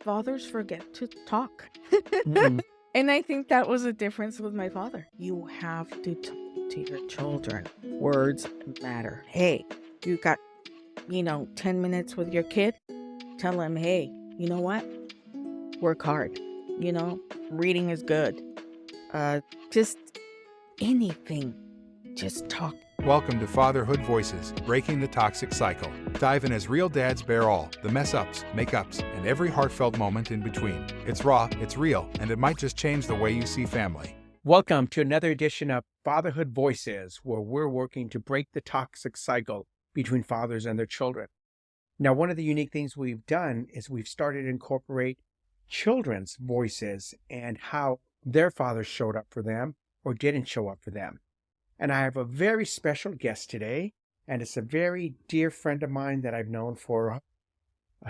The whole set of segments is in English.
fathers forget to talk. Mm-mm. And I think that was a difference with my father. You have to talk to your children. Words matter. Hey, you got, 10 minutes with your kid? Tell him, hey, you know what? Work hard. You know, reading is good. Just anything. Just talk. Welcome to Fatherhood Voices, breaking the toxic cycle. Dive in as real dads bear all, the mess-ups, make-ups, and every heartfelt moment in between. It's raw, it's real, and it might just change the way you see family. Welcome to another edition of Fatherhood Voices, where we're working to break the toxic cycle between fathers and their children. Now, one of the unique things we've done is we've started to incorporate children's voices and how their fathers showed up for them or didn't show up for them. And I have a very special guest today, and it's a very dear friend of mine that I've known for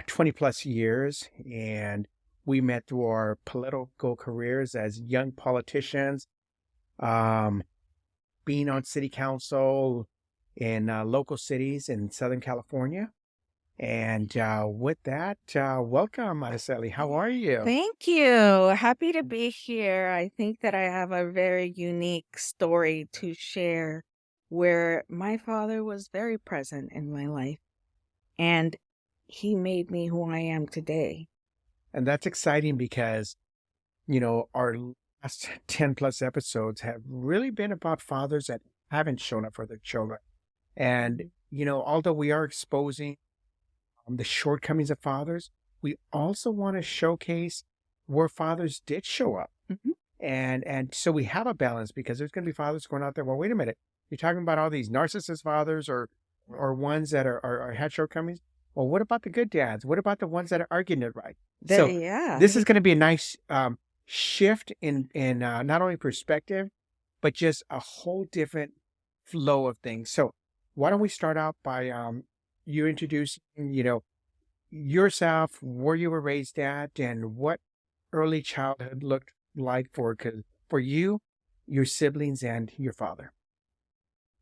20 plus years. And we met through our political careers as young politicians, being on city council in local cities in Southern California. And with that, welcome, Araceli. How are you? Thank you. Happy to be here. I think that I have a very unique story to share where my father was very present in my life and he made me who I am today. And that's exciting because, our last 10 plus episodes have really been about fathers that haven't shown up for their children. And, although we are exposing the shortcomings of fathers, we also want to showcase where fathers did show up. Mhm. And so we have a balance because there's going to be fathers going out there, well, wait a minute, you're talking about all these narcissist fathers or ones that are had shortcomings. Well, what about the good dads? What about the ones that are getting it right? So this is going to be a nice shift in not only perspective, but just a whole different flow of things. So why don't we start out by you introducing, yourself, where you were raised at, and what early childhood looked like for you, your siblings, and your father.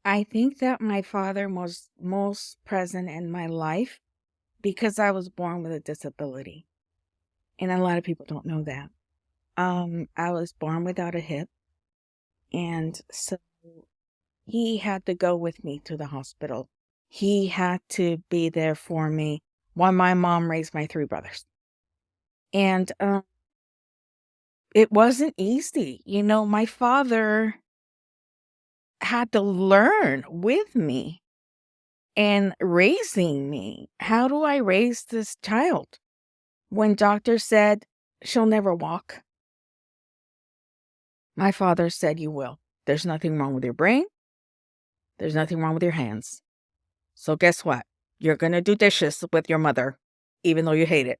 I think that my father was most present in my life because I was born with a disability. And a lot of people don't know that. I was born without a hip. And so he had to go with me to the hospital. He had to be there for me while my mom raised my three brothers. And it wasn't easy. My father had to learn with me and raising me. How do I raise this child? When doctors said she'll never walk, my father said, you will. There's nothing wrong with your brain. There's nothing wrong with your hands. So guess what? You're going to do dishes with your mother, even though you hate it.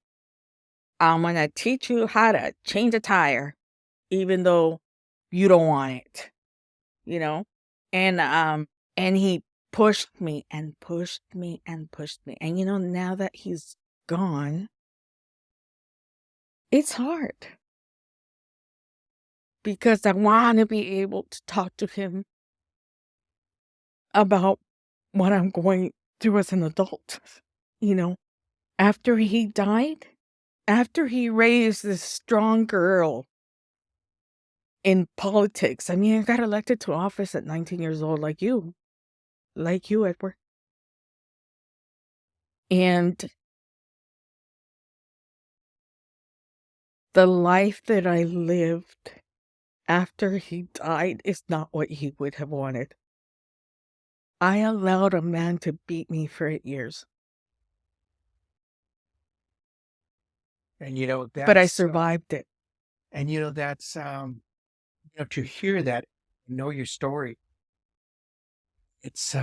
I'm going to teach you how to change a tire, even though you don't want it, And he pushed me and pushed me and pushed me. And, now that he's gone, it's hard. Because I want to be able to talk to him about what I'm going through as an adult. After he died, after he raised this strong girl in politics, I got elected to office at 19 years old, like you, Edward. And the life that I lived after he died is not what he would have wanted. I allowed a man to beat me for 8 years. And but I survived it. And that's to hear that, know your story. It's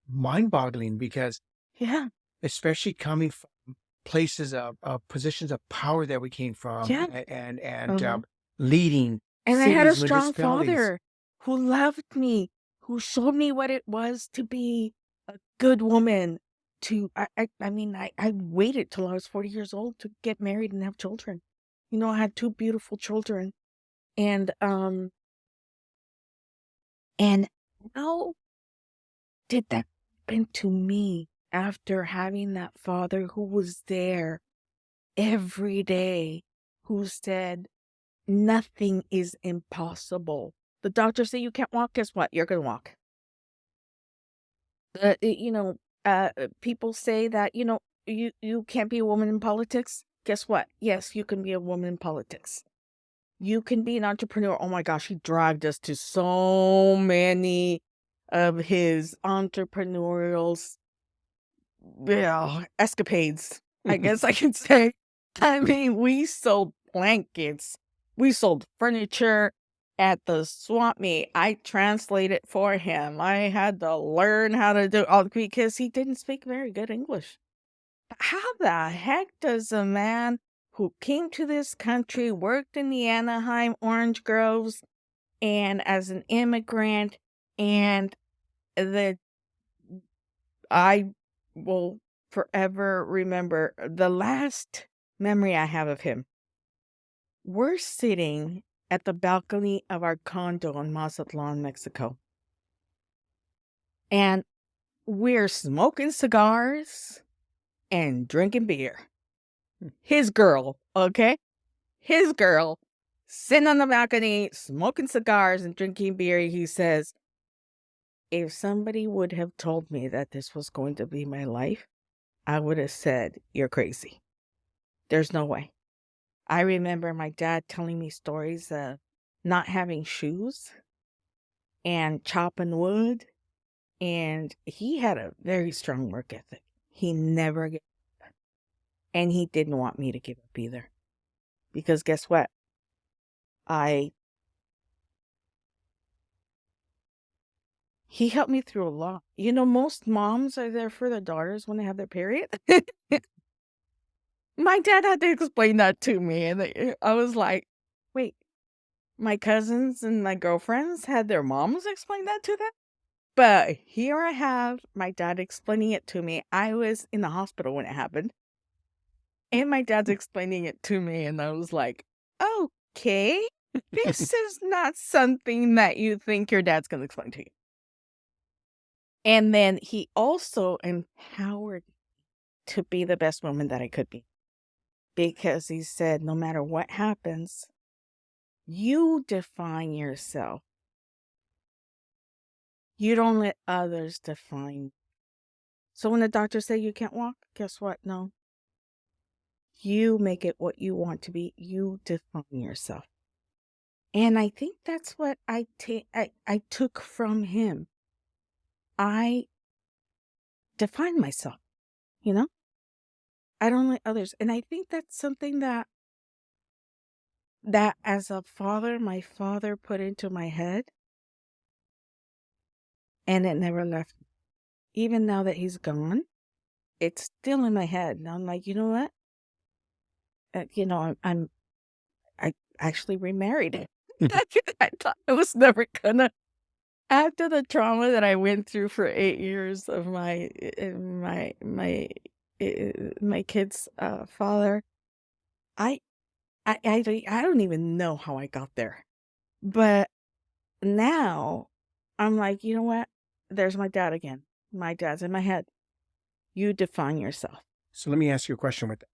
mind-boggling because Yeah. especially coming from places of positions of power that we came from, Yeah. and leading. And I had a cities, strong municipalities. father who loved me, who showed me what it was to be a good woman. I waited till I was 40 years old to get married and have children. I had 2 beautiful children. And how did that happen to me after having that father who was there every day who said, nothing is impossible. The doctor said you can't walk. Guess what? You're going to walk. People say that, you can't be a woman in politics. Guess what? Yes, you can be a woman in politics. You can be an entrepreneur. Oh my gosh, he dragged us to so many of his entrepreneurial escapades, I guess I can say. I mean, we sold blankets, we sold furniture at the swap meet. I translated for him. I had to learn how to do all because he didn't speak very good English. How the heck does a man who came to this country, worked in the Anaheim orange groves, and as an immigrant, and the I will forever remember the last memory I have of him. We're sitting at the balcony of our condo in Mazatlan, Mexico. And we're smoking cigars and drinking beer. His girl, okay? His girl, sitting on the balcony, smoking cigars and drinking beer. He says, if somebody would have told me that this was going to be my life, I would have said, you're crazy. There's no way. I remember my dad telling me stories of not having shoes and chopping wood. And he had a very strong work ethic. He never gave up. And he didn't want me to give up either. Because guess what? He helped me through a lot. Most moms are there for their daughters when they have their period. My dad had to explain that to me. And I was like, wait, my cousins and my girlfriends had their moms explain that to them? But here I have my dad explaining it to me. I was in the hospital when it happened. And my dad's explaining it to me. And I was like, okay, this is not something that you think your dad's going to explain to you. And then he also empowered me to be the best woman that I could be. Because he said, no matter what happens, you define yourself. You don't let others define you. So when the doctor say you can't walk, guess what? No. You make it what you want to be. You define yourself. And I think that's what I took from him. I define myself, I don't let others. And I think that's something that as a father, my father put into my head. And it never left me. Even now that he's gone, it's still in my head. And I'm like, you know what? I actually remarried. I thought I was never gonna. After the trauma that I went through for 8 years of my kid's father, I don't even know how I got there. But now I'm like, you know what? There's my dad again. My dad's in my head. You define yourself. So let me ask you a question with that.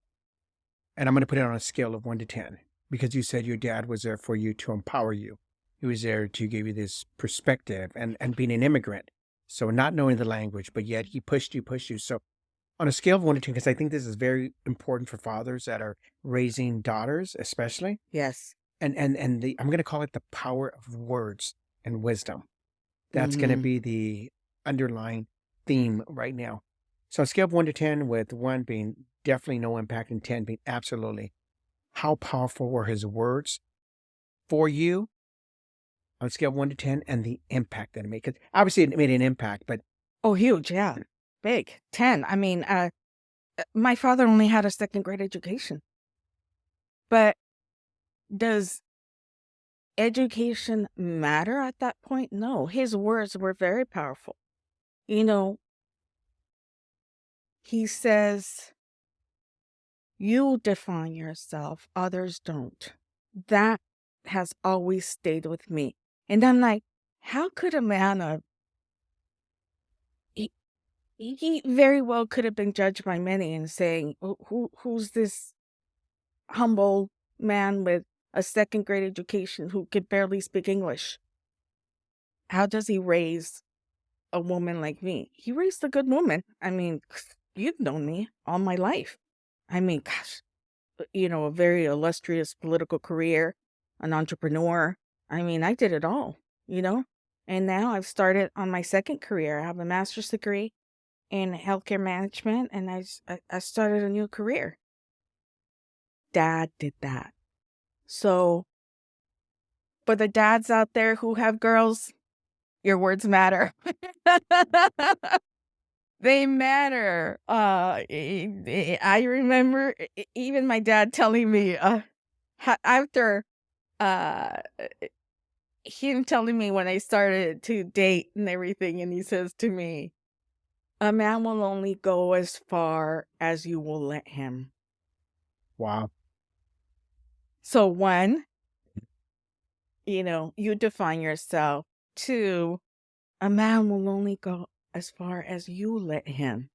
And I'm going to put it on a scale of 1 to 10, because you said your dad was there for you to empower you. He was there to give you this perspective and being an immigrant. So not knowing the language, but yet he pushed you. So on a scale of 1 to 10, because I think this is very important for fathers that are raising daughters, especially. Yes. And I'm going to call it the power of words and wisdom. That's going to be the underlying theme right now. So on a scale of 1 to 10, with 1 being definitely no impact and 10 being absolutely, how powerful were his words for you on a scale of 1 to 10 and the impact that it made? Because obviously it made an impact, but... Oh, huge, yeah. Big. 10. I mean, my father only had a 2nd grade education. But does education matter at that point? No. His words were very powerful. He says, you define yourself, others don't. That has always stayed with me. And I'm like, how could a man he very well could have been judged by many and saying, who's this humble man with a second grade education who could barely speak English. How does he raise a woman like me? He raised a good woman. I mean, you've known me all my life. I mean, gosh, a very illustrious political career, an entrepreneur. I mean, I did it all, you know? And now I've started on my second career. I have a master's degree in healthcare management, and I started a new career. Dad did that. So for the dads out there who have girls, your words matter. They matter. I remember even my dad telling me after uh him telling me when I started to date and everything, and he says to me, "A man will only go as far as you will let him." Wow. So one, you define yourself. Two, a man will only go as far as you let him.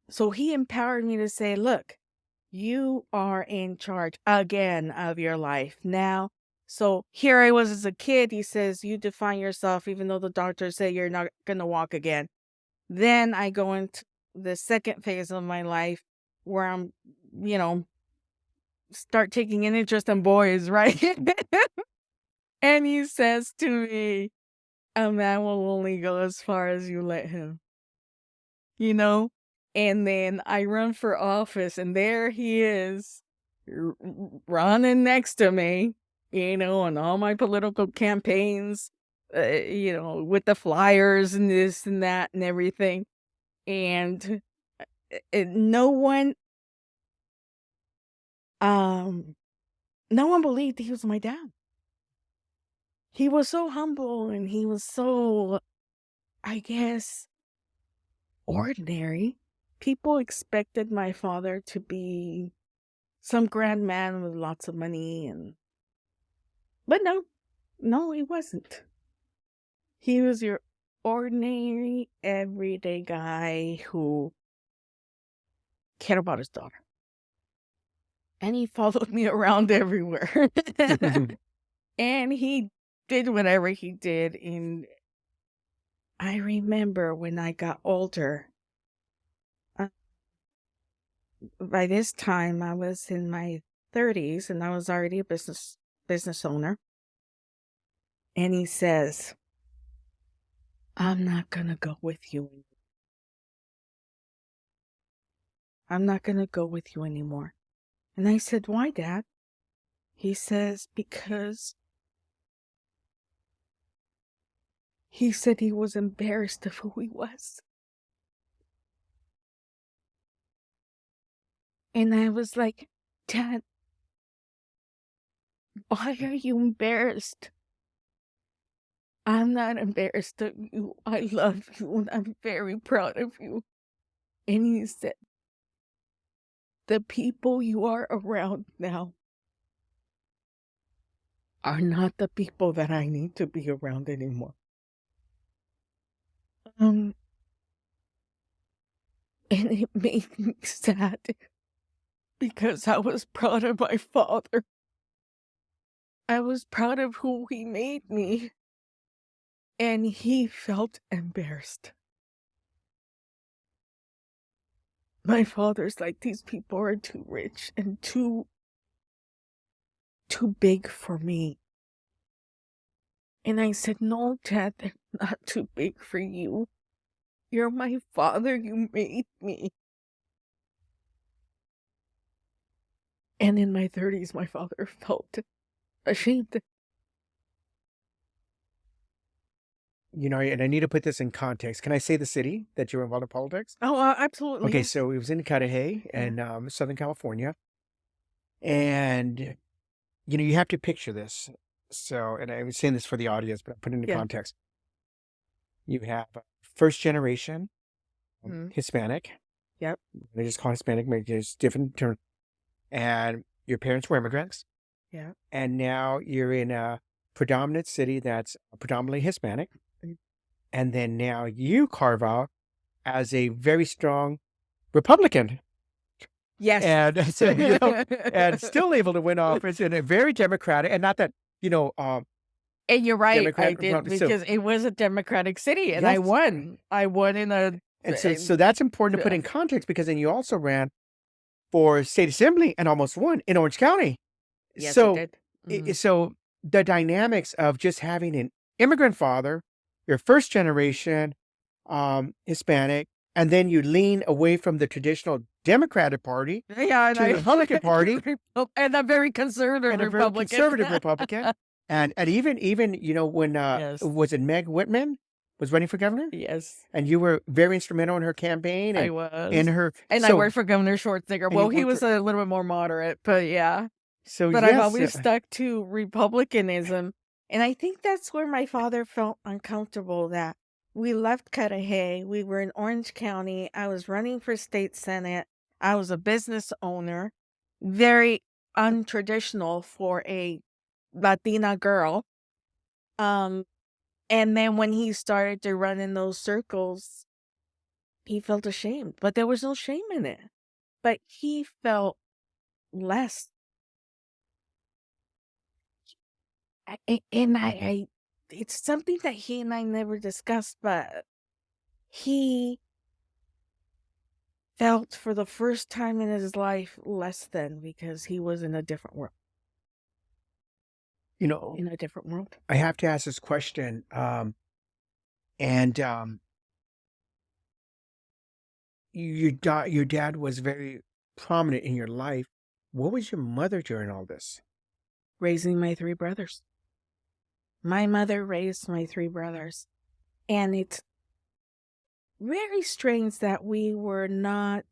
So he empowered me to say, look, you are in charge again of your life now. So here I was as a kid. He says, you define yourself, even though the doctors say you're not going to walk again. Then I go into the second phase of my life where I'm, start taking an interest in boys, right? And he says to me, a man will only go as far as you let him, you know? And then I run for office, and there he is running next to me, on all my political campaigns, with the flyers and this and that and everything. And um, no one believed he was my dad. He was so humble, and he was so, I guess, ordinary. People expected my father to be some grand man with lots of money, but no, he wasn't. He was your ordinary, everyday guy who cared about his daughter. And he followed me around everywhere. And he did whatever he did. And I remember when I got older, by this time I was in my 30s, and I was already a business owner. And he says, I'm not going to go with you. I'm not going to go with you anymore. And I said, why, Dad? He says, because he said he was embarrassed of who he was. And I was like, Dad, why are you embarrassed? I'm not embarrassed of you. I love you, and I'm very proud of you. And he said, the people you are around now are not the people that I need to be around anymore. And it made me sad because I was proud of my father. I was proud of who he made me. And he felt embarrassed. My father's like, these people are too rich and too big for me. And I said, no, Dad, they're not too big for you. You're my father. You made me. And in my 30s, my father felt ashamed. And I need to put this in context. Can I say the city that you were involved in politics? Oh, absolutely. Okay, so it was in Cudahy in Southern California. And, you have to picture this. So, and I was saying this for the audience, but I put it into context. You have first generation Hispanic. Yep. They just call Hispanic, maybe there's different terms. And your parents were immigrants. Yeah. And now you're in a predominant city that's predominantly Hispanic. And then now you carve out as a very strong Republican. Yes. And so, and still able to win office in a very democratic, and not that, And you're right, I Democratic did, Republic. So because it was a Democratic city, and I yes. won. I won in a And so, in that's important to put in context, because then you also ran for state assembly and almost won in Orange County. Yes, I So, did. Mhm. so the dynamics of just having an immigrant father, your first generation, Hispanic, and then you lean away from the traditional Democratic Party Yeah, and to the Republican Party and a very conservative and a very Republican. conservative Republican. And even when Yes. was it Meg Whitman was running for governor, Yes, and you were very instrumental in her campaign I and in was. her. And I So worked for Governor Schwarzenegger. and you Well, he worked was for, a little bit more moderate, but yeah. so But I've yes, always stuck to republicanism, and I think that's where my father felt uncomfortable, that we left Cudahy, we were in Orange County, I was running for state senate, I was a business owner, very untraditional for a Latina girl. Um, and then when he started to run in those circles, he felt ashamed, but there was no shame in it. But he felt less. And it's something that he and I never discussed, but he felt for the first time in his life less than, because he was in a different world. In a different world. I have to ask this question. And your dad was very prominent in your life. What was your mother during all this? Raising my 3 brothers. My mother raised my 3 brothers. And it's very strange that we were not,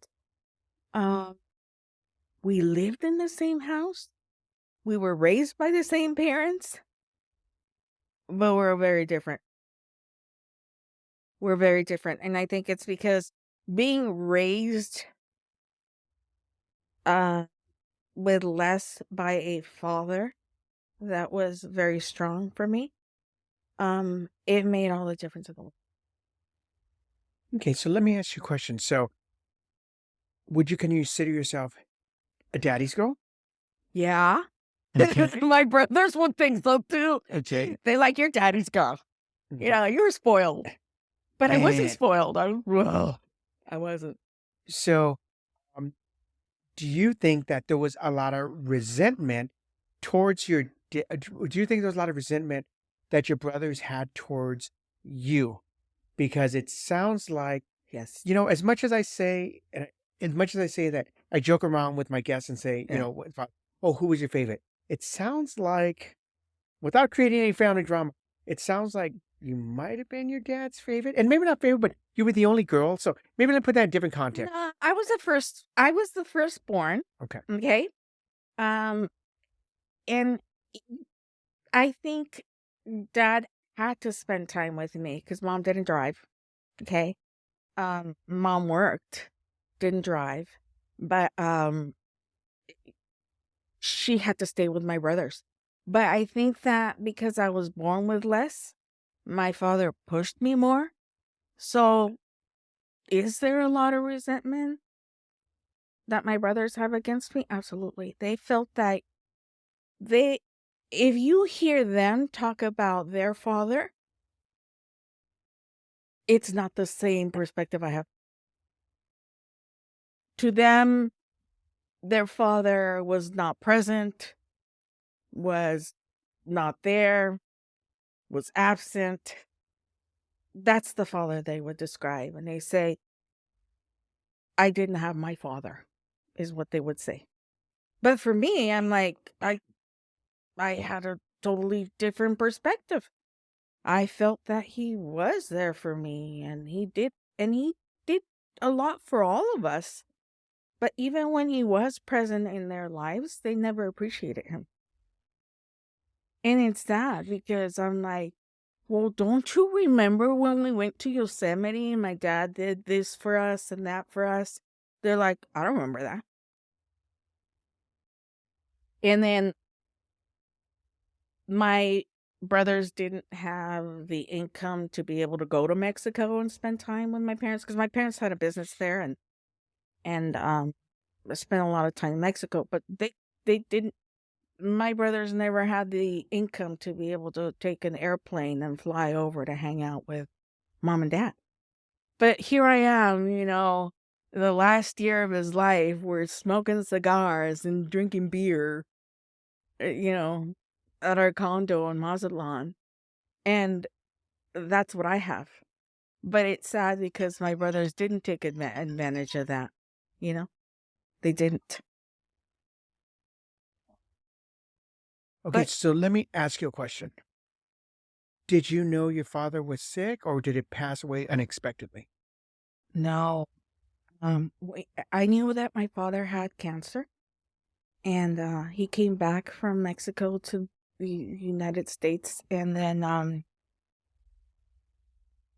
we lived in the same house. We were raised by the same parents, but we're very different. We're very different. And I think it's because being raised with less by a father that was very strong for me, it made all the difference in the world. Okay, so let me ask you a question. So, would you consider yourself a daddy's girl? Yeah. Okay. My brothers would think so too. Okay. They like, your daddy's girl. You were spoiled. But I wasn't And spoiled. I wasn't. so, um, do you think that there was a lot of resentment towards your? Do you think there was a lot of resentment that your brothers had towards you? Because it sounds like, Yes. as much as I say, as much as I say that I joke around with my guests and say, Yeah. oh, who was your favorite? It sounds like, without creating any family drama, it sounds like you might have been your dad's favorite, and maybe not favorite, but you were the only girl. So maybe let's put that in different context. No, I was the first. I was the firstborn. Okay. Okay. And I think dad had to spend time with me because mom didn't drive. Okay. Mom worked, didn't drive, but she had to stay with my brothers. But I think that because I was born with less, my father pushed me more. So is there a lot of resentment that my brothers have against me? Absolutely. They felt that if you hear them talk about their father, it's not the same perspective I have. To them, their father was not present, was not there, was absent. That's the father they would describe. And they say, I didn't have my father, is what they would say. But for me, I'm like, I had a totally different perspective. I felt that he was there for me, and he did a lot for all of us. But even when he was present in their lives, they never appreciated him. And it's sad because I'm like, well, don't you remember when we went to Yosemite and my dad did this for us and that for us? They're like, I don't remember that. And then my brothers didn't have the income to be able to go to Mexico and spend time with my parents, because my parents had a business there, and spent a lot of time in Mexico, but they didn't. My brothers never had the income to be able to take an airplane and fly over to hang out with mom and dad. But here I am, the last year of his life, we're smoking cigars and drinking beer, uh, you know, at our condo in Mazatlan. And that's what I have. But it's sad because my brothers didn't take advantage of that. You know, they didn't. Okay, But so let me ask you a question. Did you know your father was sick, or did it pass away unexpectedly? no, I knew that my father had cancer, and he came back from Mexico to the United States, and then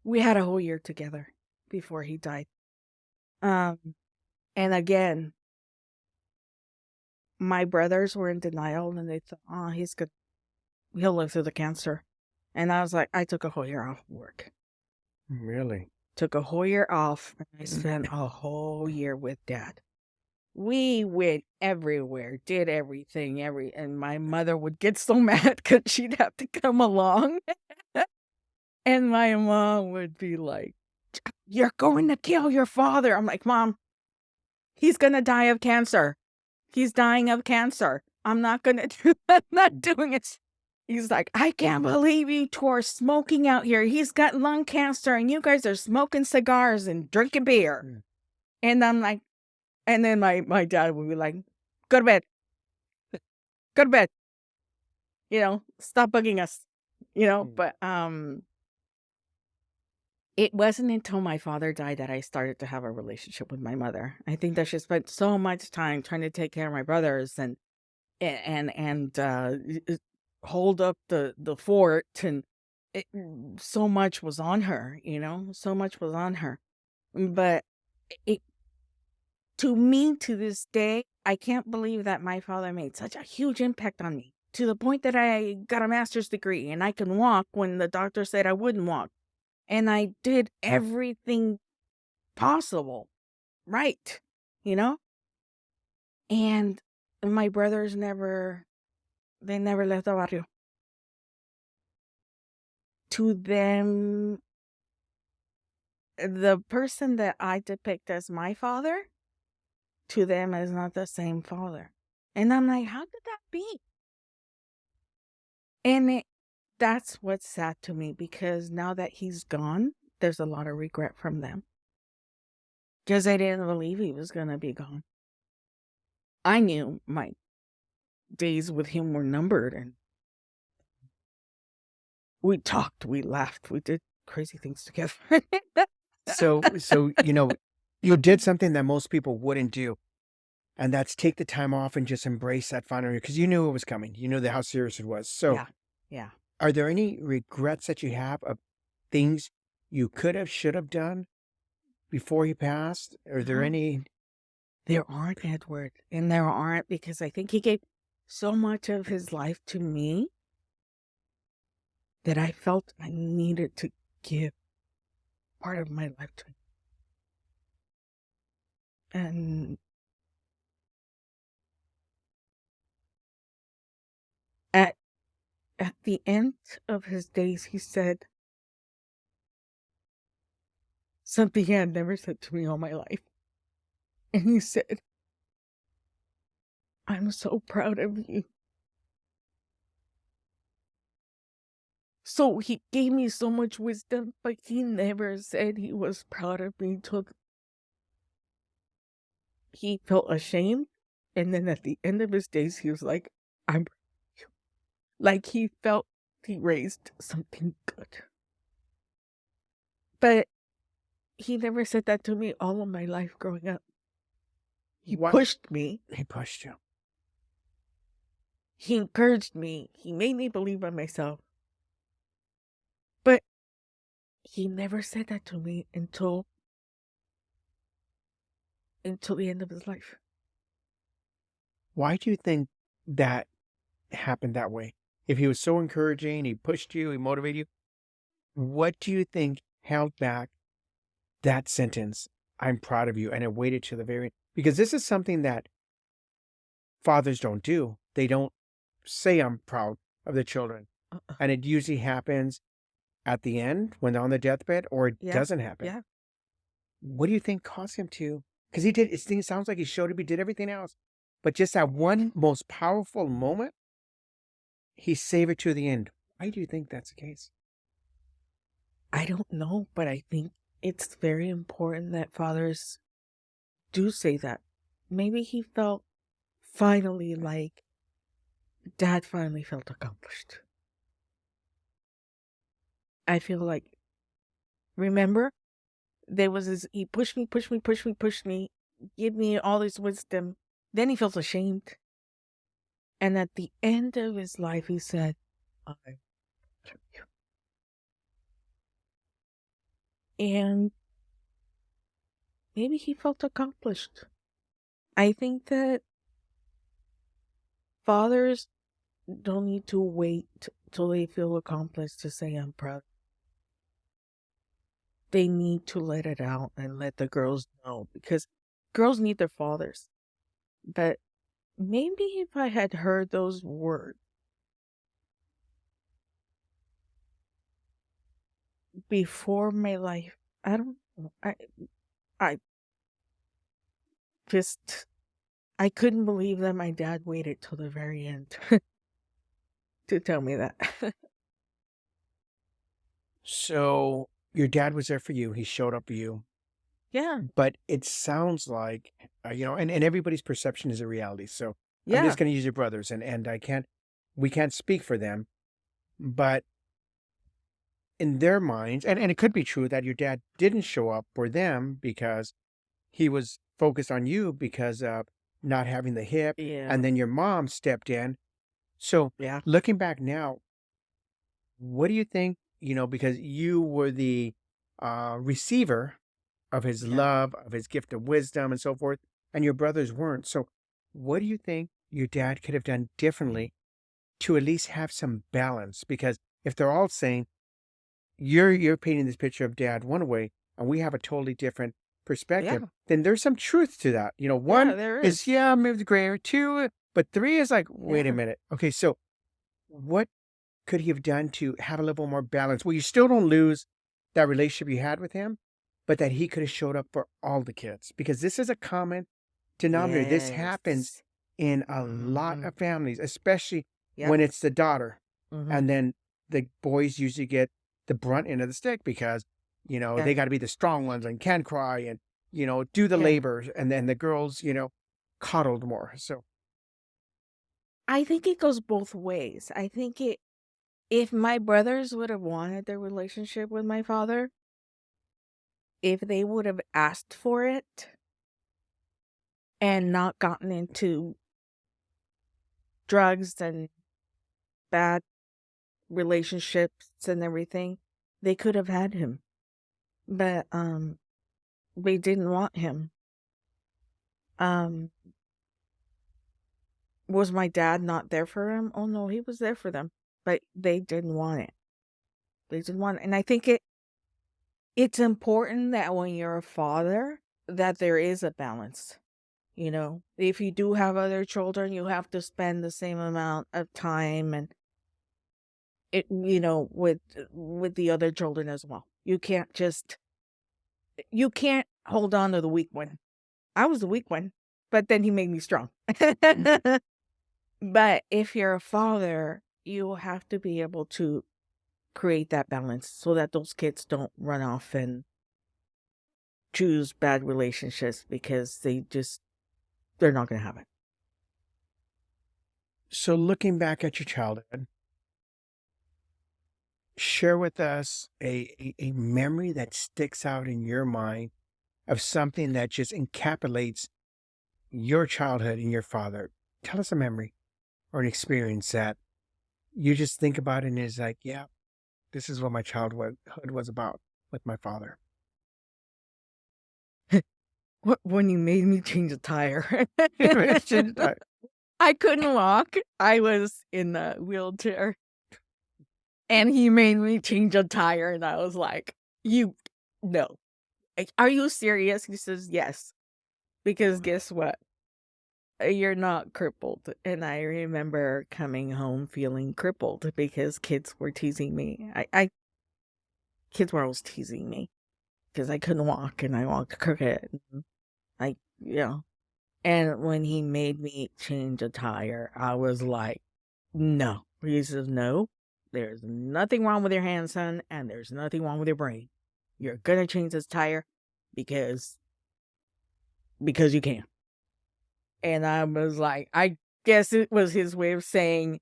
we had a whole year together before he died. Um, and again, my brothers were in denial, and they thought, "Oh, he's good. He'll live through the cancer." And I was like, I took a whole year off work. Really? Took a whole year off, and I spent a whole year with dad. We went everywhere, did everything, and my mother would get so mad because she'd have to come along. And my mom would be like, "You're going to kill your father." I'm like, "Mom, he's going to die of cancer. He's dying of cancer. I'm not going to do that. I'm not doing it." He's like, "I can't believe you two are smoking out here. He's got lung cancer and you guys are smoking cigars and drinking beer." Mm. And I'm like, and then my dad would be like, "Go to bed. Go to bed. Stop bugging us." Mm. But it wasn't until my father died that I started to have a relationship with my mother. I think that she spent so much time trying to take care of my brothers and hold up the fort, and so much was on her, so much was on her. But it to me, to this day, I can't believe that my father made such a huge impact on me, to the point that I got a master's degree and I can walk when the doctor said I wouldn't walk. And I did everything possible right, you know? And my brothers they never left the barrio. To them, the person that I depict as my father, to them is not the same father. And I'm like, how could that be? And that's what's sad to me, because now that he's gone, there's a lot of regret from them. Because I didn't believe he was going to be gone. I knew my days with him were numbered, and we talked, we laughed, we did crazy things together. So, you did something that most people wouldn't do, and that's take the time off and just embrace that final year because you knew it was coming. You knew how serious it was. So, Yeah, yeah. are there any regrets that you have of things you could have, should have done before he passed? Are there No, any? there aren't, Edward. And there aren't, because I think he gave so much of his life to me that I felt I needed to give part of my life to him. And at the end of his days, he said something he had never said to me all my life. And he said, "I'm so proud of you." So he gave me so much wisdom, but he never said he was proud of me till he felt ashamed. And then at the end of his days, he was like, "I'm proud of you." Like he felt he raised something good. But he never said that to me all of my life growing up. He What? pushed me. He pushed you. He encouraged me. He made me believe in myself. But he never said that to me until the end of his life. Why do you think that happened that way? If he was so encouraging, he pushed you, he motivated you, what do you think held back that sentence, "I'm proud of you," and it waited to the very end? Because this is something that fathers don't do. They don't say, I'm proud of the children. Uh-uh. And it usually happens at the end when they're on the deathbed, or it Yeah. doesn't happen. Yeah. What do you think caused him to? Because he did, it sounds like he showed up, he did everything else. But just that one most powerful moment, he saved it to the end. Why do you think that's the case? I don't know, but I think it's very important that fathers do say that. Maybe he felt finally like dad finally felt accomplished. I feel like, remember, there was this, he pushed me, pushed me, pushed me, pushed me, give me all this wisdom. Then he felt ashamed. And at the end of his life, he said, I love you. And maybe he felt accomplished. I think that fathers don't need to wait till they feel accomplished to say, I'm proud. They need to let it out and let the girls know, because girls need their fathers. But maybe if I had heard those words before my life, I don't know. I just, I couldn't believe that my dad waited till the very end to tell me that. So your dad was there for you. He showed up for you. Yeah. But it sounds like, and everybody's perception is a reality. So I'm Yeah. just going to use your brothers, and we can't speak for them, but in their minds, and it could be true that your dad didn't show up for them because he was focused on you because of not having the hip, Yeah. and then your mom stepped in. So Yeah. looking back now, what do you think, because you were the receiver of his Yeah. love, of his gift of wisdom and so forth, and your brothers weren't. So what do you think your dad could have done differently to at least have some balance? Because if they're all saying you're painting this picture of dad one way and we have a totally different perspective, Yeah. then there's some truth to that. Yeah, One there is, is. yeah, maybe the gray area. Two, but three is like, wait a Yeah. minute. Okay, so what could he have done to have a little more balance? Well, you still don't lose that relationship you had with him, but that he could have showed up for all the kids, because this is a common denominator. This happens Yes. in a lot of families, especially Yep. when it's the daughter. Mm-hmm. And then the boys usually get the brunt end of the stick because, Yeah. they got to be the strong ones and can cry and, do the Yeah. labor. And then the girls, coddled more. So I think it goes both ways. I think if my brothers would have wanted their relationship with my father, if they would have asked for it and not gotten into drugs and bad relationships and everything, they could have had him. But they didn't want him. Was my dad not there for him? Oh no, he was there for them. But they didn't want it. They didn't want it. And I think it's important that when you're a father, that there is a balance. If you do have other children, you have to spend the same amount of time and with the other children as well. You can't hold on to the weak one. I was the weak one, but then he made me strong. But if you're a father, you have to be able to create that balance so that those kids don't run off and choose bad relationships because they're not going to have it. So looking back at your childhood, share with us a memory that sticks out in your mind of something that just encapsulates your childhood and your father. Tell us a memory or an experience that you just think about and is like, yeah, this is what my childhood was about with my father. When you made me change a tire. I- I couldn't walk. I was in the wheelchair. And he made me change a tire. And I was like, no. Are you serious? He says, yes. Because guess what? You're not crippled. And I remember coming home feeling crippled because kids were teasing me. Kids were always teasing me because I couldn't walk and I walked crooked. I, you know. And when he made me change a tire, I was like, no. He says, no, there's nothing wrong with your hand, son, and there's nothing wrong with your brain. You're gonna change this tire because you can. And I was like, I guess it was his way of saying,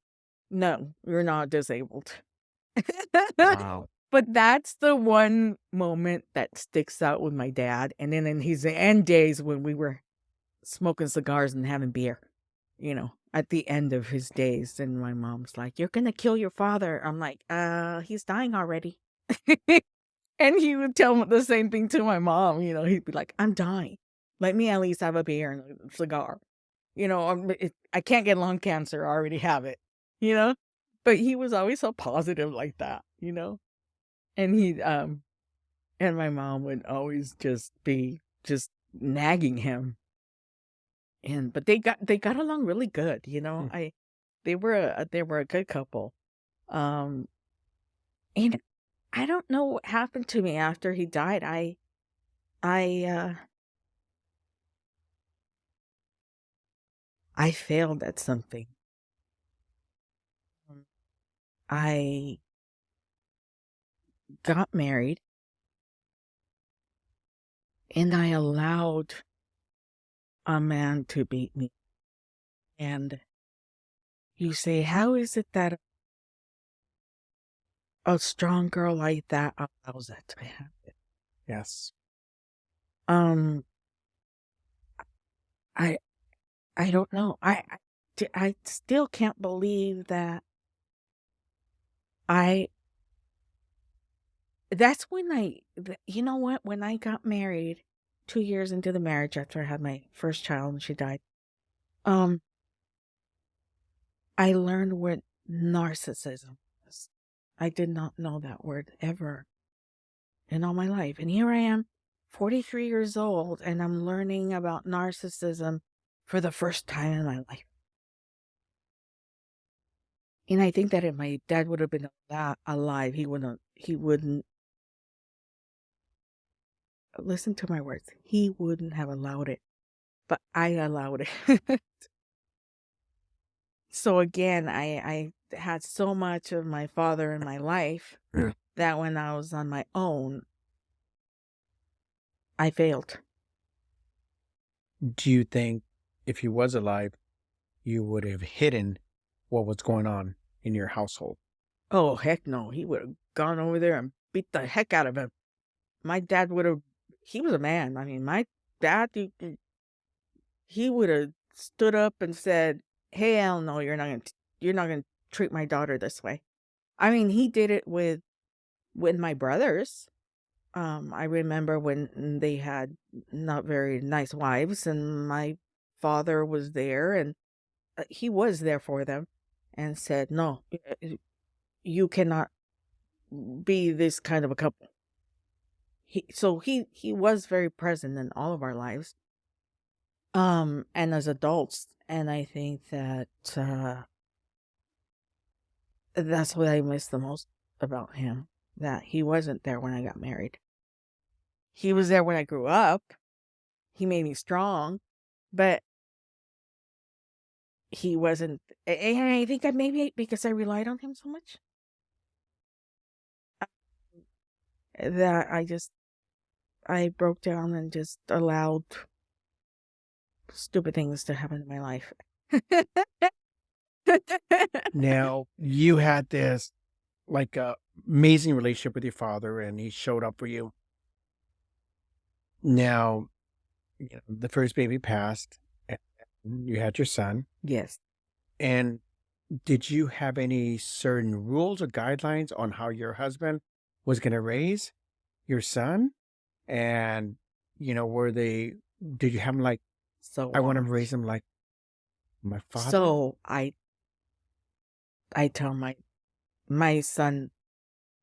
no, you're not disabled. Wow. But that's the one moment that sticks out with my dad. And then in his end days when we were smoking cigars and having beer, at the end of his days. And my mom's like, you're going to kill your father. I'm like, he's dying already. And he would tell the same thing to my mom. He'd be like, I'm dying. Let me at least have a beer and a cigar. I can't get lung cancer. I already have it, you know? But he was always so positive like that, And and my mom would always just be just nagging him. But they got along really good, Hmm. They were a good couple. Um, and I don't know what happened to me after he died. I I failed at something. Um, I got married and I allowed a man to beat me. And you say, how is it that a strong girl like that allows that to happen? Yes. Um, I I don't know. I still can't believe that I. That's when you know what? When I got married, 2 years into the marriage after I had my first child and she died, um, I learned what narcissism was. I did not know that word ever in all my life. And here I am, 43 years old, and I'm learning about narcissism for the first time in my life. And I think that if my dad would have been alive, he wouldn't listen to my words. He wouldn't have allowed it, but I allowed it. So again, I had so much of my father in my life Yeah. that when I was on my own, I failed. Do you think if he was alive, you would have hidden what was going on in your household? Oh, heck no. He would have gone over there and beat the heck out of him. My dad would have, he was a man. I mean, my dad, he would have stood up and said, hey, hell no, you're not going to treat my daughter this way. I mean, he did it with my brothers. I remember when they had not very nice wives and my father was there and he was there for them and said, no, you cannot be this kind of a couple. He was very present in all of our lives. And as adults, and I think that that's what I miss the most about him, that he wasn't there when I got married. He was there when I grew up. He made me strong, but he wasn't. And I think I maybe because I relied on him so much that I broke down and just allowed stupid things to happen in my life. Now, you had this amazing relationship with your father and he showed up for you. Now, the first baby passed and you had your son. Yes. And did you have any certain rules or guidelines on how your husband was going to raise your son? And, did you have him like, So I want to raise watch. him like my father? So I tell my son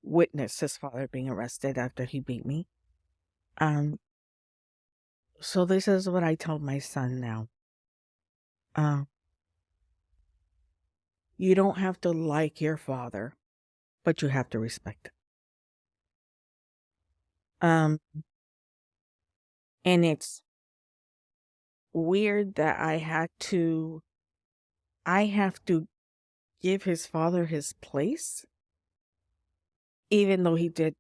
witnessed his father being arrested after he beat me. Um So this is what I tell my son now. Uh, you don't have to like your father, but you have to respect it. Um, and it's weird that I have to give his father his place, even though he did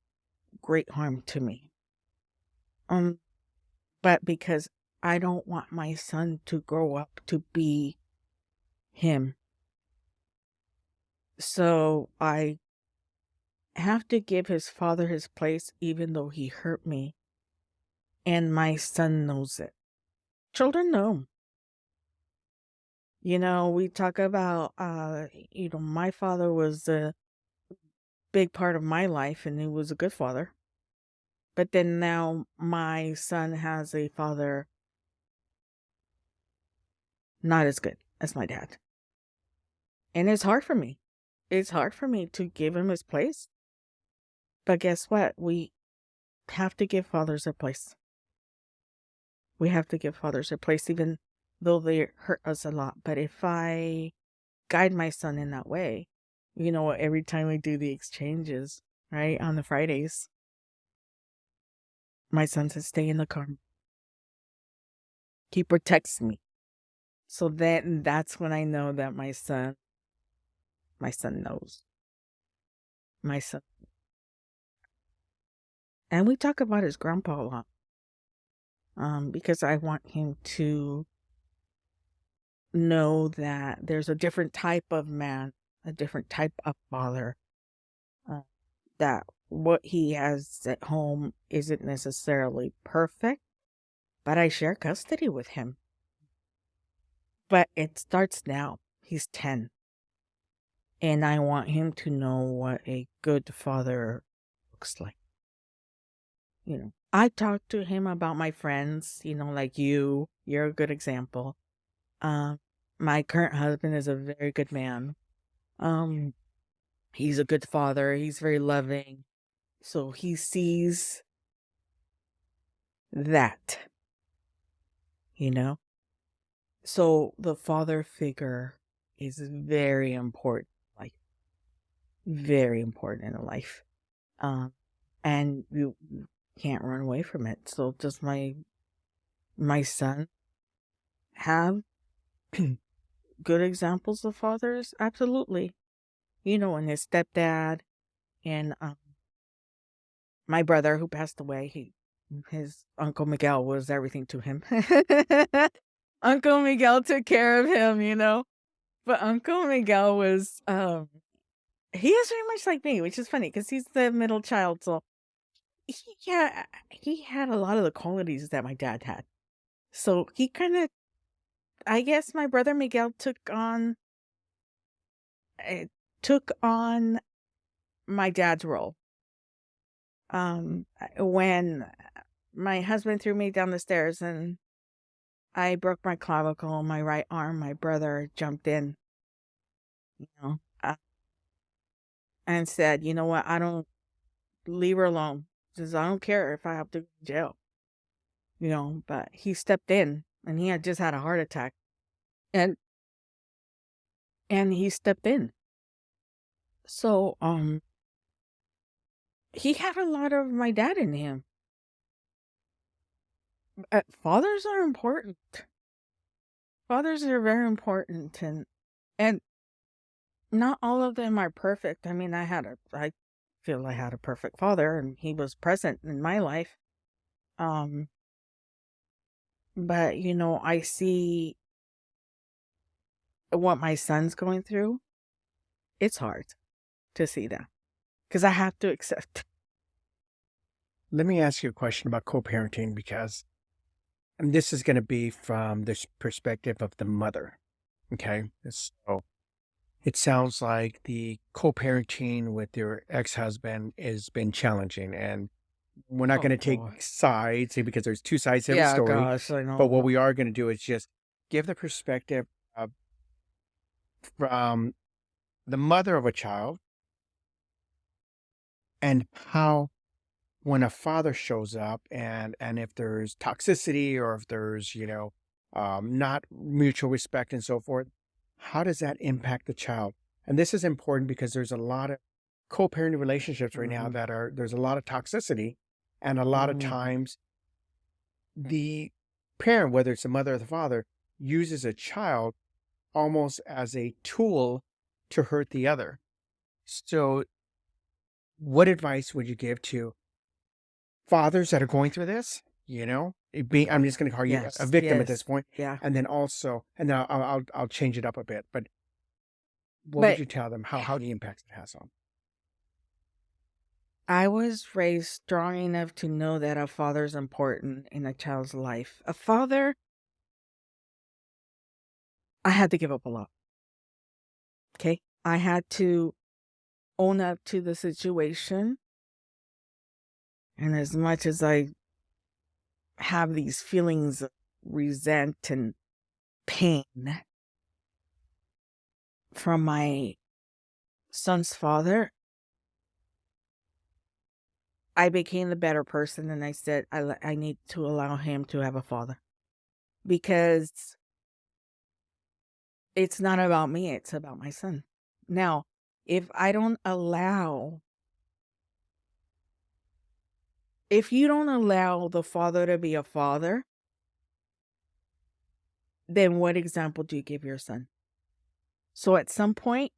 great harm to me. Um, but because I don't want my son to grow up to be him. So I have to give his father his place, even though he hurt me. And my son knows it. Children know. We talk about, my father was a big part of my life and he was a good father. But then now my son has a father not as good as my dad. And it's hard for me. It's hard for me to give him his place. But guess what? We have to give fathers their place. We have to give fathers their place, even though they hurt us a lot. But if I guide my son in that way, every time we do the exchanges, right, on the Fridays, my son says, stay in the car. He protects me. So that's when I know that my son knows. My son. And we talk about his grandpa a lot. Because I want him to know that there's a different type of man, a different type of father, that what he has at home isn't necessarily perfect, but I share custody with him. But it starts now. He's 10. And I want him to know what a good father looks like. I talk to him about my friends, like you're a good example. My current husband is a very good man. He's a good father. He's very loving. So he sees that, you know? So the father figure is very important, like very important in a life. And you can't run away from it. So does my son have good examples of fathers? Absolutely. And his stepdad and my brother who passed away, his Uncle Miguel was everything to him. Uncle Miguel took care of him. But Uncle Miguel was he is very much like me, which is funny because he's the middle child, so he had a lot of the qualities that my dad had. So he kind of, I guess my brother Miguel took on my dad's role. When my husband threw me down the stairs and I broke my clavicle, my right arm, my brother jumped in, you know, uh, and said, you know what, I don't, leave her alone. Says, I don't care if I have to go to jail, but he stepped in and he had just had a heart attack and he stepped in. So, he had a lot of my dad in him. Fathers are important. Fathers are very important, and not all of them are perfect. I mean, I feel I had a perfect father, and he was present in my life. But I see what my son's going through. It's hard to see that because I have to accept. Let me ask you a question about co-parenting because this is going to be from this perspective of the mother. Okay. So it sounds like the co-parenting with your ex-husband has been challenging, and we're not Oh going to boy. take sides because there's two sides to every Yeah, story. gosh, I But what know. we are going to do is just give the perspective of, from the mother of a child and how when a father shows up and if there's toxicity or if there's, not mutual respect and so forth, how does that impact the child? And this is important because there's a lot of co-parenting relationships right now Mhm. there's a lot of toxicity, and a lot of Mhm. times the parent, whether it's the mother or the father, uses a child almost as a tool to hurt the other. So, what advice would you give to fathers that are going through this? I'm just going to call you a Yes, victim at this yes, point, yeah. and then also, and then I'll change it up a bit. But what would But you tell them? How the impact it has on? I was raised strong enough to know that a father is important in a child's life. A father, I had to give up a lot. Okay. I had to own up to the situation. And as much as I have these feelings of resent and pain from my son's father, I became the better person. And I said, I need to allow him to have a father because it's not about me. It's about my son. Now, if I don't allow, if you don't allow the father to be a father, then what example do you give your son? So at some point,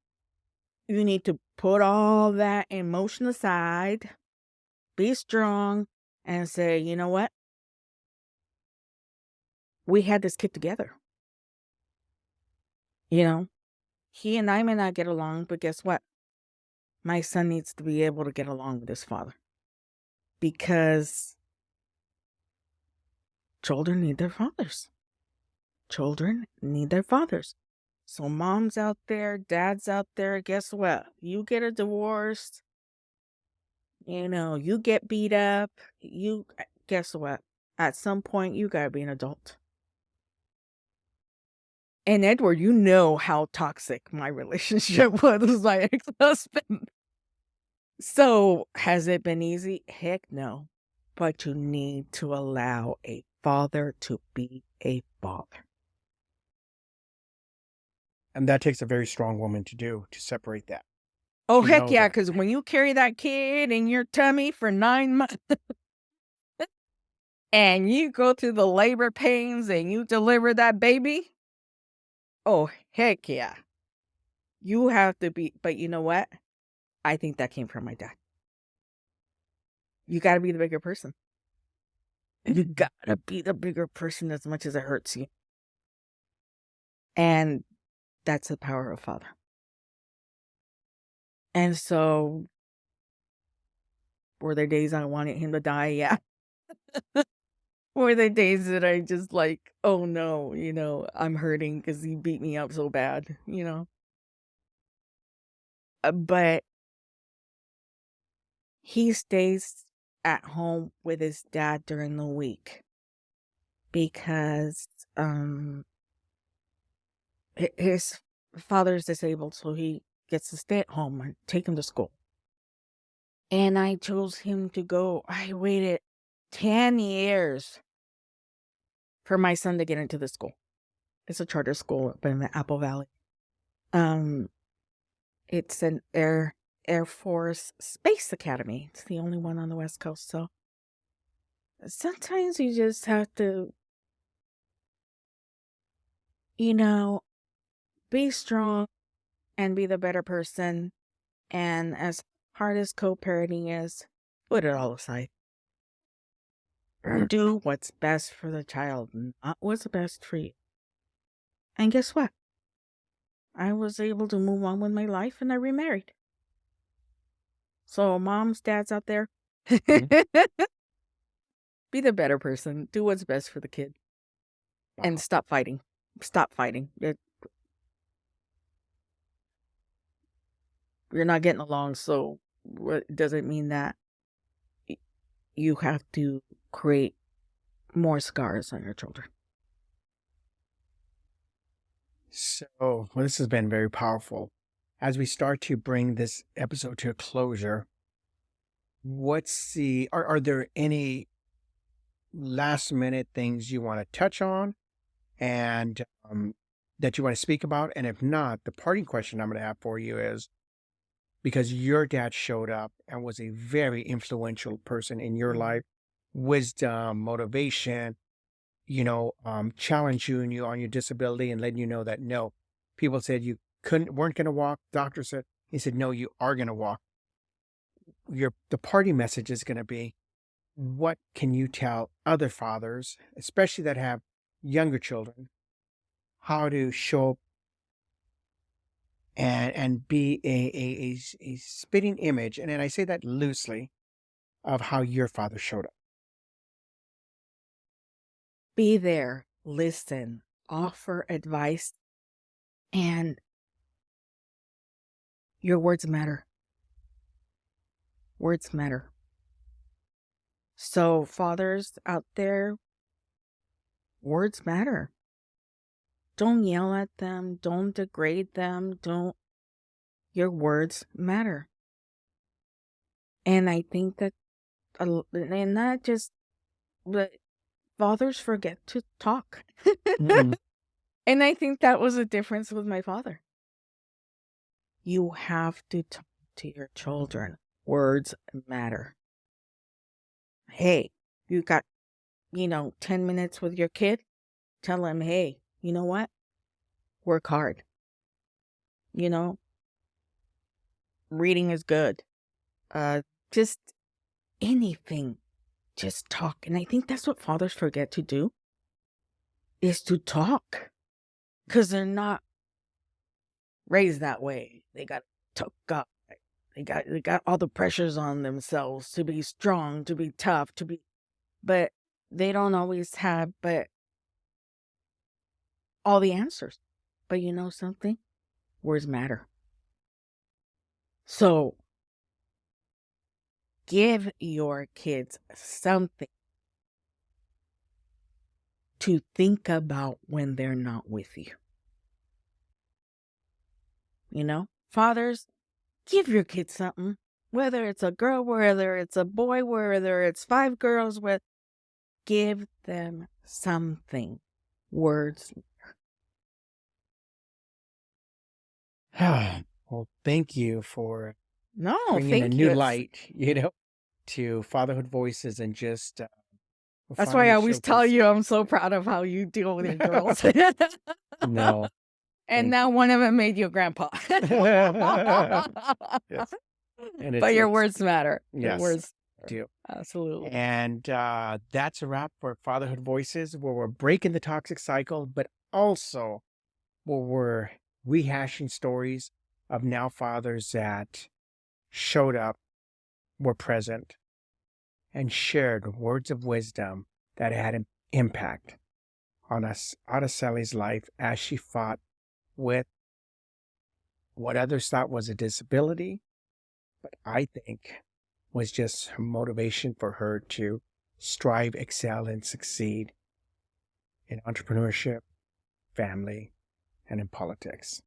you need to put all that emotion aside, be strong, and say, you know what? We had this kid together. You know, he and I may not get along, but guess what? My son needs to be able to get along with his father because children need their fathers. Children need their fathers. So moms out there, dads out there, guess what? You get a divorce, you get beat up, guess what? At some point you gotta be an adult. And Edward, you know how toxic my relationship was with my ex-husband. So has it been easy? Heck no. But you need to allow a father to be a father. And that takes a very strong woman to do, to separate that, Oh, to heck know yeah, that. because when you carry that kid in your tummy for 9 months and you go through the labor pains and you deliver that baby, oh, heck yeah. You have to be, but you know what? I think that came from my dad. You got to be the bigger person. You got to be the bigger person as much as it hurts you. And that's the power of father. And so, were there days I wanted him to die? Yeah. Were there days that I just like, oh no, I'm hurting because he beat me up so bad. But he stays at home with his dad during the week because his father's disabled, so he gets to stay at home and take him to school. And I chose him to go. I waited 10 years for my son to get into the school. It's a charter school up in the Apple Valley. Um, it's an Air Force Space Academy. It's the only one on the West Coast. So sometimes you just have to, you know, be strong and be the better person. And as hard as co-parenting is, put it all aside. Do what's best for the child, not what's best for you. And guess what? I was able to move on with my life and I remarried. So moms, dads out there, Mhm. be the better person. Do what's best for the kid. And Wow. stop fighting. Stop fighting. You're not getting along, so what doesn't mean that you have to create more scars on your children. So, well, this has been very powerful. As we start to bring this episode to a closure, are there any last minute things you want to touch on and that you want to speak about? And if not, the parting question I'm going to have for you is, because your dad showed up and was a very influential person in your life, wisdom, motivation, challenging you on your disability and letting you know that no, people said you weren't going to walk. Doctor said, he said, no, you are going to walk. The party message is going to be, what can you tell other fathers, especially that have younger children, how to show up and be a spitting image, and then I say that loosely, of how your father showed up. Be there, listen, offer advice, and your words matter. Words matter. So, fathers out there, words matter. Don't yell at them. Don't degrade them. Your words matter. And I think that, and not just, but fathers forget to talk. Mm-mm. And I think that was a difference with my father. You have to talk to your children. Words matter. Hey, you got, 10 minutes with your kid? Tell him, hey, you know what? Work hard. Reading is good. Just anything. Just talk. And I think that's what fathers forget to do, is to talk. Because they're not raised that way. They got to talk up. They got all the pressures on themselves to be strong, to be tough, but they don't always have all the answers. But you know something? Words matter. So give your kids something to think about when they're not with you. Fathers, give your kids something. Whether it's a girl, whether it's a boy, whether it's 5 girls, give them something. Words. Well, thank you for No, bringing a thank new you. light, to Fatherhood Voices, and just That's why refining I the always tell showcase. you I'm so proud of how you deal with your girls. No, And thank now one of them made you a grandpa. yes, and But your it's words matter. Your yes, words I do. absolutely. And that's a wrap for Fatherhood Voices, where we're breaking the toxic cycle, but also where we're rehashing stories of now fathers that showed up, were present, and shared words of wisdom that had an impact on Araceli's life as she fought with what others thought was a disability, but I think was just her motivation for her to strive, excel, and succeed in entrepreneurship, family, and in politics.